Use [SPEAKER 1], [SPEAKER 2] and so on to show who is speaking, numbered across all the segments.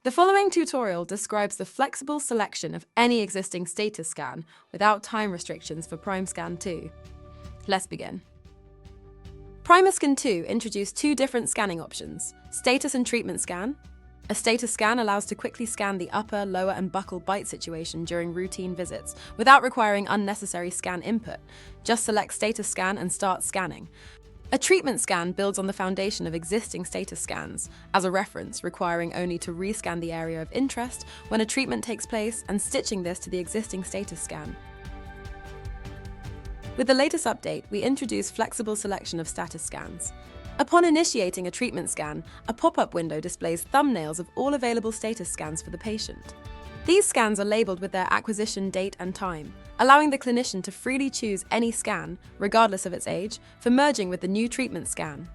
[SPEAKER 1] The following tutorial describes the flexible selection of any existing status scan without time restrictions for Primescan 2. Let's begin. Primescan 2 introduced two different scanning options: status and treatment scan. A status scan allows to quickly scan the upper, lower, and buccal bite situation during routine visits without requiring unnecessary scan input. Just select status scan and start scanning. A treatment scan builds on the foundation of existing status scans as a reference, requiring only to rescan the area of interest when a treatment takes place and stitching this to the existing status scan. With the latest update, we introduce flexible selection of status scans. Upon initiating a treatment scan, a pop-up window displays thumbnails of all available status scans for the patient. These scans are labeled with their acquisition date and time, allowing the clinician to freely choose any scan, regardless of its age, for merging with the new treatment scan.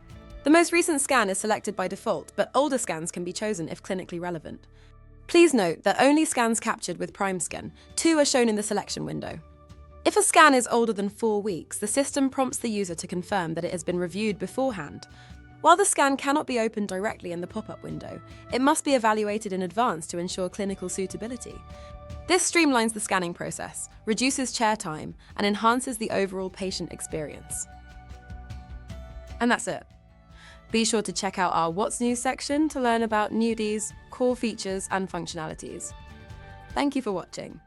[SPEAKER 1] The most recent scan is selected by default, but older scans can be chosen if clinically relevant. Please note that only scans captured with Primescan 2 are shown in the selection window. If a scan is older than 4 weeks, the system prompts the user to confirm that it has been reviewed beforehand. While the scan cannot be opened directly in the pop-up window, it must be evaluated in advance to ensure clinical suitability. This streamlines the scanning process, reduces chair time, and enhances the overall patient experience. And that's it. Be sure to check out our What's New section to learn about newbies, core features, and functionalities. Thank you for watching.